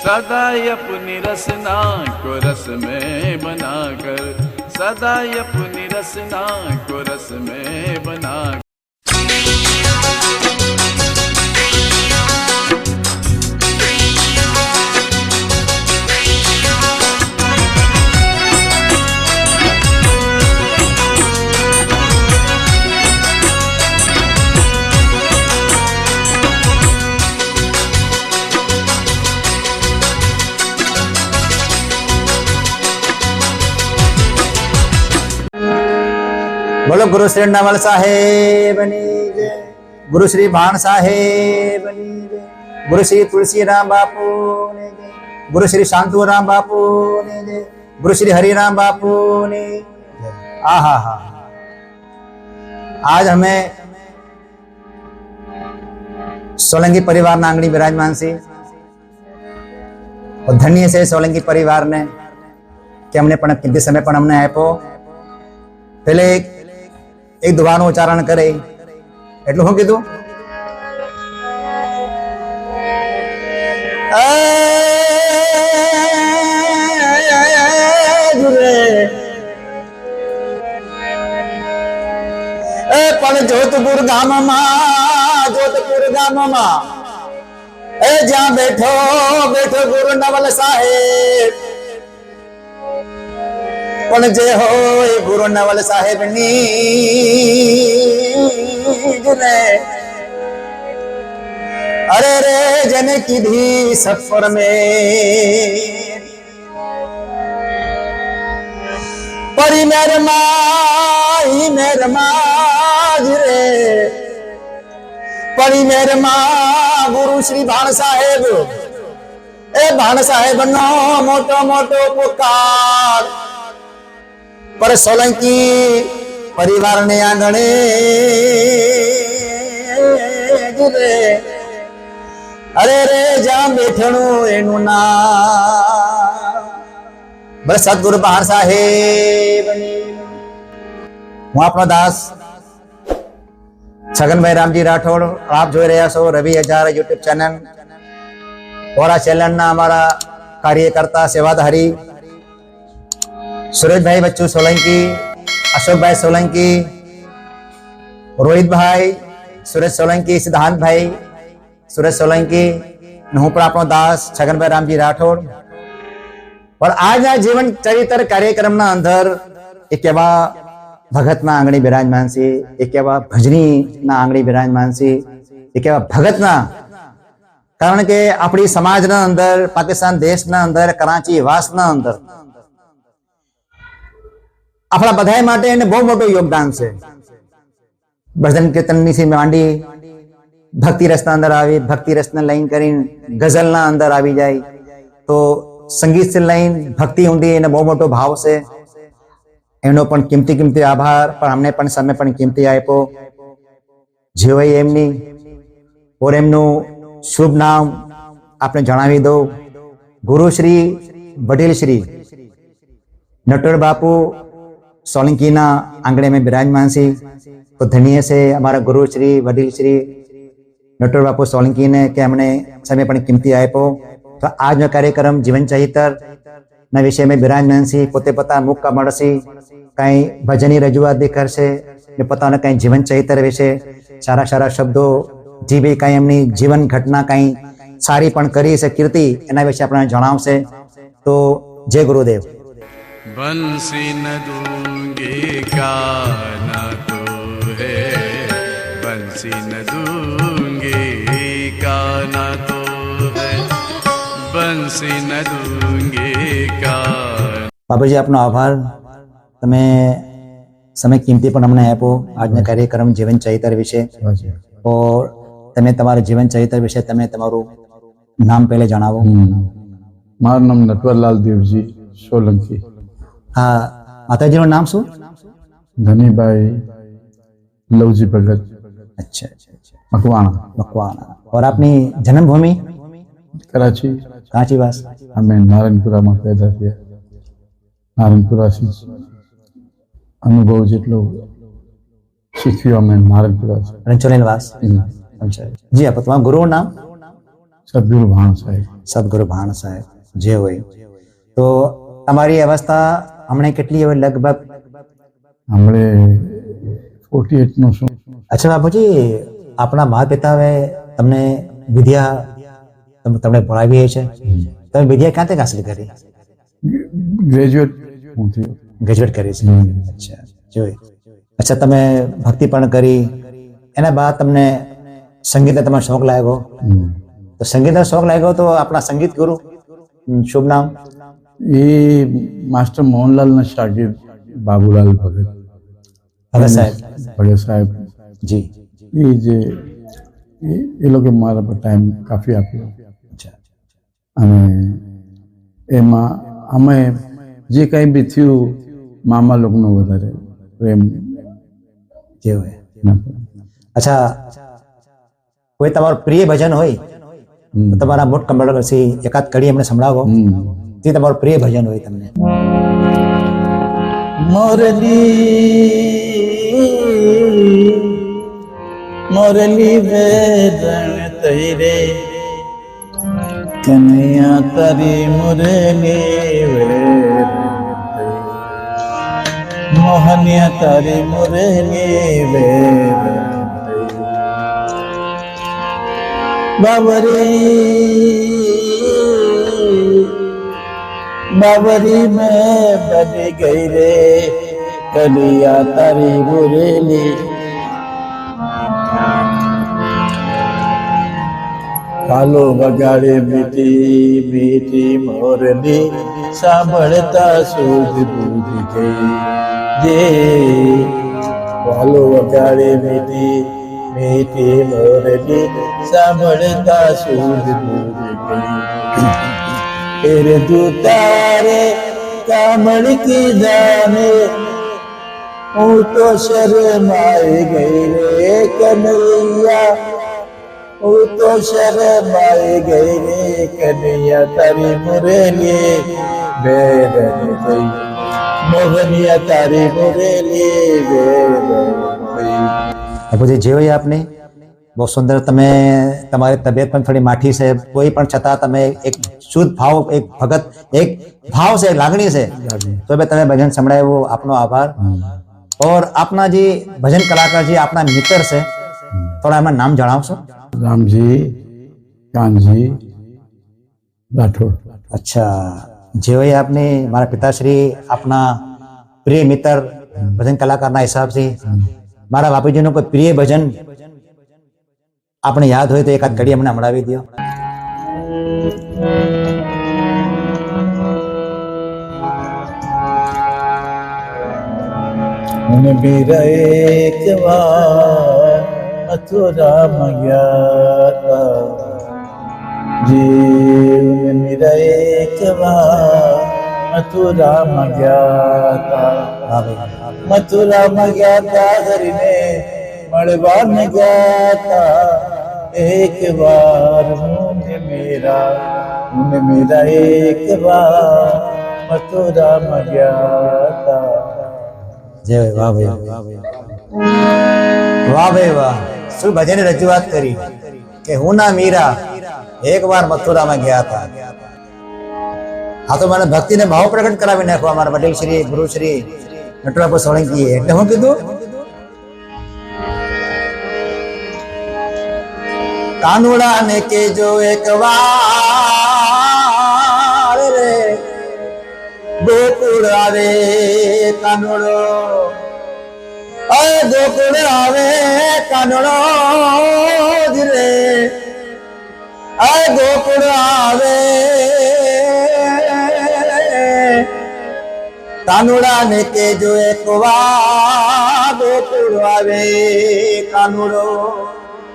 सदा अपनी रसना को रस में बनाकर, सदा अपनी रसना को रस में बना। बोलो गुरु श्री नवल साहेब जय, गुरु श्री भान साहेब जय, गुरु श्री तुलसी राम बापू ने जय, गुरु श्री शांतु राम बापू ने जय, गुरु श्री हरिराम बापू ने जय। आहा हा, आज हमें सोलंकी परिवार ना आंगणी विराजमान सी और धन्य से सोलंकी परिवार ने कि हमने पण कितने समय पण हमने आप्यो। पहले एक दुआનું ઉચ્ચારણ કરે એટલું હું કીધું પણ જોધપુર ગામમાં જ્યાં બેઠો બેઠો ગુરુ નવલ સાહેબ, પણ જે હોય ગુરુ નવલ સાહેબ ની અરે રે જેને કીધી સફર में परी मेरे माँ रे, परी मेरे माँ गुरु श्री भान साहेब, ए भान साहेब नो मोटो मोटो पुकार पर सोलंकी परिवार ने आंगणे जुरे अरे रे जा बैठणु एनु नाम बस सतगुरु भान साहेब। હું આપણો દાસ છગનભાઈ રામજી રાઠોડ, આપ જોઈ રહ્યા છો રવિ હજાર યુટ્યુબ ચેનલ और આ ચેનલના અમારા કાર્યકર્તા સેવાધારી सुरेश भाई बच्चू सोलंकी, अशोक भाई सोलंकी, रोहित भाई, सुरेश सोलंकी, सिद्धांत भाई सुरेश सोलंकी, हूँ पण आपणो दास छगन भाई रामजी राठौड़। और आज जीवन चरित्र कार्यक्रम अंदर एक एवा भगत ना आंगणी विराजमान से, एक एवा भजनी ना आंगणी विराजमान से, एक एवा भगत ना कारण के अपनी समाज ना अंदर, पाकिस्तान देश ना अंदर, कराची वास ना अंदर अपना बधाई माटे एने बहुत मोटो योगदान से। भजन कीर्तन नी માંડી भक्ति रस अंदर आवी, भक्ति रस ने लाइन करीन गजल ना अंदर आवी जाए तो संगीत से लाइन भक्ति ऊंडी एने बहुत मोटो भाव से एनो पण कीमती आभार। पण हमने पण समय पण कीमती आप्यो जेवई एमनी और एमनु शुभ नाम आपने जणावी दो। गुरु श्री वडील श्री नटवर बापू सोलंकी ना आंगणे में विराजमान सी, तो धन्य से हमारा गुरु श्री वडील श्री नटवर बापू सोलंकी ने के हमने समय पण कीमती आप्यो। तो आज नो कार्यक्रम जीवन चरित्र ना विषय में विराजमान सी, पोते पता मुख का मळसी कई भजनी रजूआत भी करशे ने पोताना कई जीवन चरित्र विषय सारा सारा शब्दों जी भी कई एमनी जीवन घटना कई सारी पण करी से कीर्ति एना विषय आपने जणावशे। तो जय गुरुदेव। बंसी न दूंगी का न तो है, बंसी न दूंगी का न तो है, बंसी न दूंगी का। बाबूजी आपनो आभार, तमे समय कीमती पण अमने आप्यो આજના કાર્યક્રમ જીવન ચરિત્ર વિશે। और તમે તમારું જીવન ચરિત્ર વિશે તમે તમારું નામ પહેલે જણાવો। મારું નામ નટવરલાલ દેવજી સોલંકી। हाँ, माताजीનું નામ શું? ધનીભાઈ લવજી ભગત। अच्छा, મકવાણા। और आपनी जन्मभूमि? कराची। कराची वास। અમે નારાયણપુરામાં પેદા થયા। નારાયણપુરાથી અનુભવ જેટલો શીખ્યો અમે નારાયણપુરા। રણછોડેલ વાસ। अच्छा जी, आप तुम्हारा गुरु नाम? સદગુરુ ભાણ સાહેબ. સદગુરુ ભાણ સાહેબ જે હોય. તો તમારી અવસ્થા હમણાં કેટલી હોય લગભગ? હમણે 48 નો છું. અચ્છા બાપુજી, આપણા માતા પિતાએ તમને વિદ્યા તમને ભણાવી છે, તમે વિદ્યા ક્યાંથી હાંસલ કરી? ગ્રેજ્યુએટ હું થયો. ગ્રેજ્યુએટ કરી છે. અચ્છા જોઈ. અચ્છા, તમે ભક્તિ પણ કરી, એના બાદ તમને સંગીતનો તમારો શોખ લાગ્યો. તો સંગીતનો શોખ લાગ્યો તો આપણા સંગીત ગુરુ શુભ નામ? એ માસ્ટર મોહનલાલના શાગીર્દ બાબુલાલ ભગત. ભગત સાહેબ. ભગત સાહેબ જી. એ જે એ લોકો મારા પર ટાઈમ કાફી આપ્યો. અચ્છા. અને એમાં અમે જે કંઈ બી થયું મામા લોકોનો વધારે પ્રેમ જે હોય. અચ્છા, કોઈ તમારું પ્રિય ભજન હોય તો તમારા મોટ કમ્પ્યુટર પછી એકાદ કડી અમને સંભળાવો. તે તમારું પ્રિય ભજન હોય તમને. મોરલી વેદન તૈરે કનૈયા તારી મુરલી વેદન મોહનિયા તારી મુરલી વેદન બાબરી में बनी गई रे कलिया तारी मुरली કાલો વગાડે મીઠી મીઠી મોરલી સાંભળતા સુધ બુધ ગઈ જે કાલો વગાડે મીઠી મીઠી મોરલી સાંભળતા સુધ બુધ ગઈ फिर तू तारे कामड़ की जाने हूँ तो शर्माए गई रे कन्हैया हूँ तो शर्माए गई रे कन्हैया तारी मुरली वेदन गई मोहनिया तारी मुरली वेदन गई. બાપુજી જે હોય આપને બહુ સુંદર. તમે તમારી તબિયત પણ થોડી માઠી છે, કોઈ પણ છતાં તમે એક શુદ્ધ ભાવ, એક ભગત, એક ભાવ છે, લાગણી છે, તો તમે ભજન સંભળાવ્યું. આપનો આભાર. ઓર આપના જે ભજન કલાકાર જે આપના મિત્ર છે, થોડા એમના નામ જણાવશો? રામજી, કાનજી, રાઠોડ. અચ્છા, જે હોય આપને મારા પિતાશ્રી આપના પ્રિય મિત્ર ભજન કલાકારના હિસાબથી મારા બાપુજીનું કોઈ પ્રિય ભજન આપણે યાદ હોય તો એકાદ ઘડી અમને સંભળાવી દો. मेरा एक बार मथुरा में गया था जी मेरा एक बार मथुरा में गया था मथुरा में गया था हरिने मड़वा में गया था एक बार मुझे मेरा एक बार मथुरा में गया था. જય વાહ ભાઈ, વાહ ભાઈ વાહ. શું ભજન રજૂઆત કરી કે હું ના મીરા એક વાર મથુરામાં ગયા હતા. આ તો મને ભક્તિને ભાવ પ્રગટ કરાવી નાખવા અમારા વડીલ શ્રી ગુરુ શ્રી નટુરાપુર સોલંકી. એટલે હું કીધું કાનુડા ને કેજો એક વાર રે ગોકુળ આવે કાનુડો, ગોકુળ આવે કાનુડો ધીરે, ગોકુળ આવે કાનુડા ને કેજો એક વાર ગોકુળ આવે કાનુડો.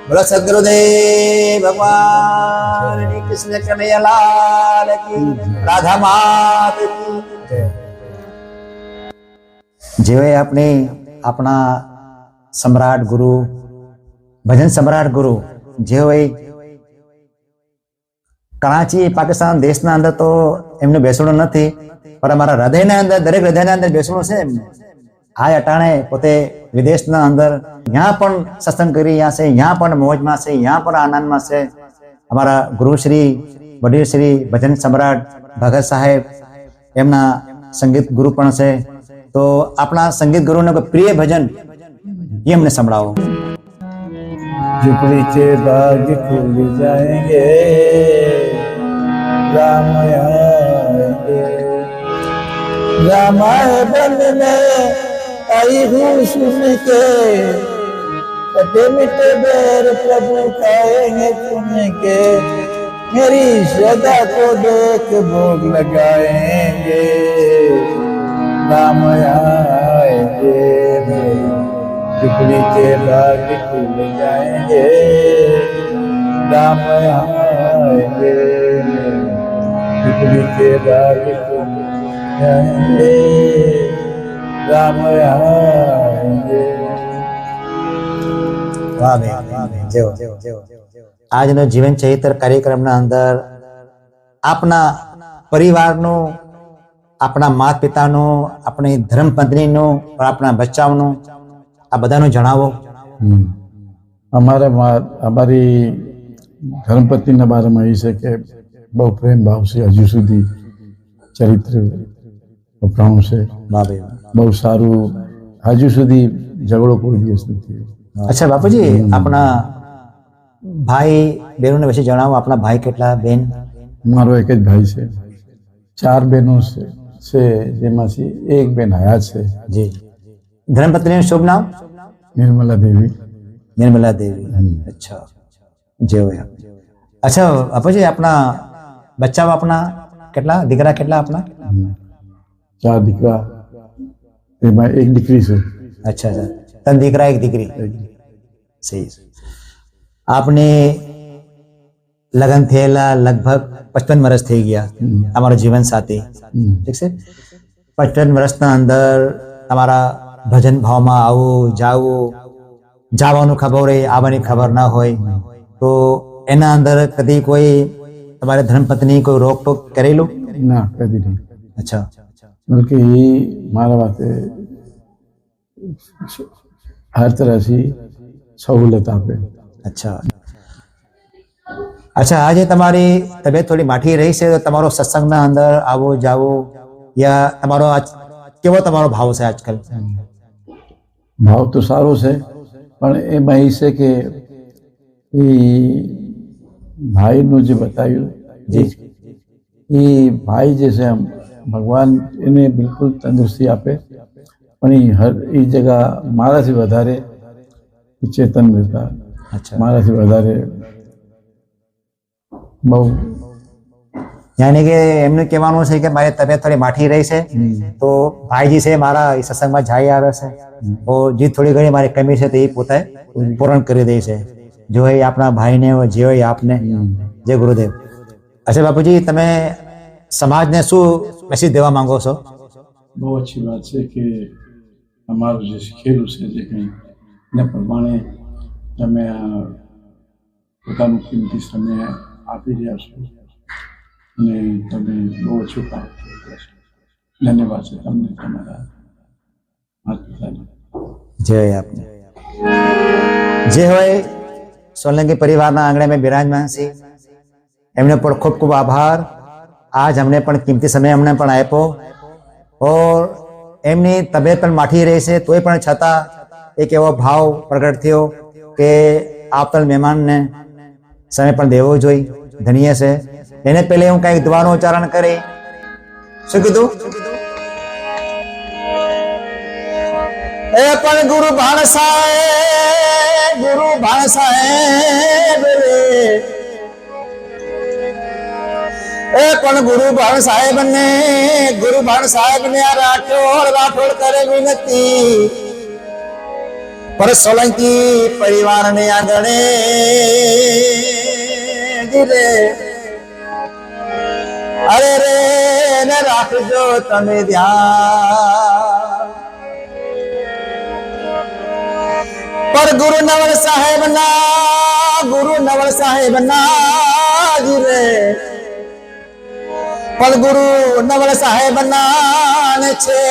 બોલો સદગુરુદેવ ભગવાન કૃષ્ણ કનૈયાલાલ કી, રાધા માત કી. જેવે આપણે આપણા સમ્રાટ ગુરુ, ભજન સમ્રાટ ગુરુ જે હોય કરાચી પાકિસ્તાન દેશના અંદર તો એમનું બેસણું નથી, પણ અમારા હૃદયના અંદર, દરેક હૃદયના અંદર બેસણું છે એમનું. આ અટાણે પોતે વિદેશના અંદર ત્યાં પણ સત્સંગ કરી રહ્યા છે, ત્યાં પણ મોજમાં છે, ત્યાં પણ આનંદમાં છે. અમારા ગુરુશ્રી વડીલ શ્રી ભજન સમ્રાટ ભગત સાહેબ એમના સંગીત ગુરુ પણ છે, તો આપણા સંગીત ગુરુનું કોઈ પ્રિય ભજન એ અમને સંભળાવો. झुपड़ी के बाग खुल जाएंगे, राम आएंगे, रामायण में आई हूँ सुन के, कटे मिटे बैर प्रभु खाएंगे चुन के, मेरी श्रद्धा को देख भोग लगाएंगे, राम आएंगे, झुपड़ी के बाग खुल जाएंगे, राम आएंगे, झुपड़ी के बाग खुल जाएंगे, राम आएंगे. વાહ ભાઈ, જેવો આજનો જીવન ચરિત્ર કાર્યક્રમના અંદર આપના પરિવારનું, આપણા માતા પિતાનું, આપણી ધર્મપત્નીનું, આપણા બચ્ચાઓનું, આ બધાનું જણાવો. અમારી ધર્મપત્નીના બારેમાં એ છે કે બહુ પ્રેમ ભાવ છે, હજુ સુધી ચરિત્ર વપરાણું છે, બહુ સારું, હજુ સુધી ઝઘડો કોઈ દિવસ નથી. અચ્છા બાપુજી, આપણા ભાઈ બહેનોને વિશે જણાવો. આપણા ભાઈ કેટલા, બેન? મારો એક જ ભાઈ છે, 4 બહેનો છે, જેમાંથી એક બેન હયાત છે. જી. ધર્મપત્નીનું શુભ નામ? નિર્મલા દેવી. નિર્મલા દેવી. અચ્છા, જેવો. અચ્છા બાપુજી, આપણા બચ્ચાઓ આપણા કેટલા, દીકરા કેટલા આપણા? 4 દીકરા, એમાં એક દીકરી છે. અચ્છા અચ્છા, 3 દીકરા 1 દીકરી. સહી. આપને લગ્ન થયેલા લગભગ 55 વર્ષ થઈ ગયા, તમારો જીવન સાથી, ઠીક છે. 55 વર્ષના અંદર તમારા ભજન ભાવમાં આવું જાવું, જવાનું ખબર હોય, આવવાની ખબર ના હોય, તો એના અંદર કદી કોઈ તમારે ધર્મપત્ની કોઈ રોકટોક કરેલું? ના, કદી નહીં. અચ્છા. બલકે એ મારા વાતે હર તરહથી સહુલત આપે. અચ્છા અચ્છા, આજે તમારી તબિયત થોડી માઠી રહી છે, તો તમારો સત્સંગના અંદર આવો જાવો યા તમારો કેવો તમારો ભાવ છે આજકાલ? ભાવ તો સારો છે, પણ એમાં એ છે કે એ ભાઈનું જે બતાવ્યું, એ ભાઈ જે છે ભગવાન એને બિલકુલ તંદુરસ્તી આપે, પણ એ જગા મારાથી વધારે ચેતન રહેતા, મારાથી વધારે બહુ. યાની કે એમનું કહેવાનું છે કે મારી તબિયત થોડી માઠી રહી છે, તો ભાઈજી છે મારા એ સત્સંગમાં જાય આવે છે, તો જે થોડી ઘણી મારી કમી છે તો એ પોતે પૂરણ કરી દે છે. જો એ આપણા ભાઈને જે હોય આપને. જય ગુરુદેવ. અચ્છા બાપુજી, તમે સમાજને શું મેસેજ દેવા માંગો છો? બહુ અચ્છી વાત છે કે અમારું જે શીખેલું છે, જે કંઈ એના પ્રમાણે તમે પોતાનું કિંમતી સમય આપી રહ્યા છો અને તમે બહુ ઓછું કામ કરી રહ્યા છો. ધન્યવાદ છે તમને, તમારા માતા પિતાને. જય આપને. જે હોય સોલંકી પરિવારના આંગણે મેં બિરાજમાન છે, એમને પણ ખૂબ ખૂબ આભાર. આજ અમને પણ કિંમતી સમય અમને પણ આપ્યો, ઓર એમની તબિયત પણ માઠી રહી છે, તોય પણ છતાં એક એવો ભાવ પ્રગટ થયો કે આવતા મહેમાનને સમય પણ દેવો જોઈએ. ધન્ય છે. એને પહેલે હું કઈક દુઆનું ઉચ્ચારણ કરી. શું કીધું? એ પણ ગુરુ ભાણ સાહેબ એ પણ ગુરુ ભાણ સાહેબ ને આ રાઠોડ કરે વિનતી, પર સોલંકી પરિવાર ને આગળ અરે રે ને રાખજો તમે ધ્યાન. પર ગુરુ નવલ સાહેબ ના જીરે, પણ ગુરુ નવલ સાહેબ ના છે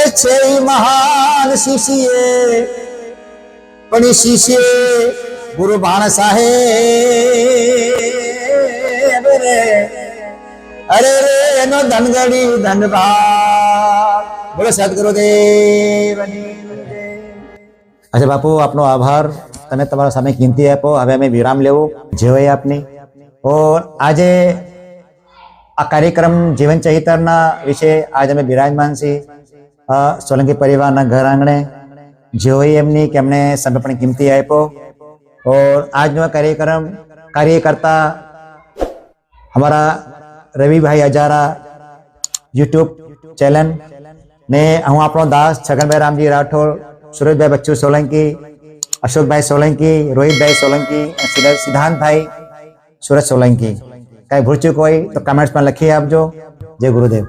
એ છે મહાન શિષ્ય, પણ શિષ્ય ગુરુ બાણ સાહેબ રે અરે રે એનો ધનગડી ધનભાગ બોલો સદગુરુદેવની જય. અચ્છા બાપુ આપનો આભાર, તમે તમારા સામે કિંમતી આપો. હવે અમે વિરામ લેવું જેવાય આપની. ઓર આજે આ કાર્યક્રમ જીવન ચૈતરના વિશે આજે અમે બિરાજમાન છીએ સોલંકી પરિવારના ઘર આંગણે. જેવાય એમની કે એમને સમય પણ કિંમતી આપ્યો. और आज નો કાર્યક્રમ કાર્યકર્તા हमारा रवि भाई हजारा यूट्यूब चैनल ने हूँ आपनो दास छगनभाई रामजी राठौर, सूरजभाई बच्चू सोलंकी, अशोक भाई सोलंकी, रोहित भाई सोलंकी, सिद्धांत भाई सूरज सोलंकी. कहीं भूल चूक हो तो कमेंट्स में लखी आपजो. जय गुरुदेव.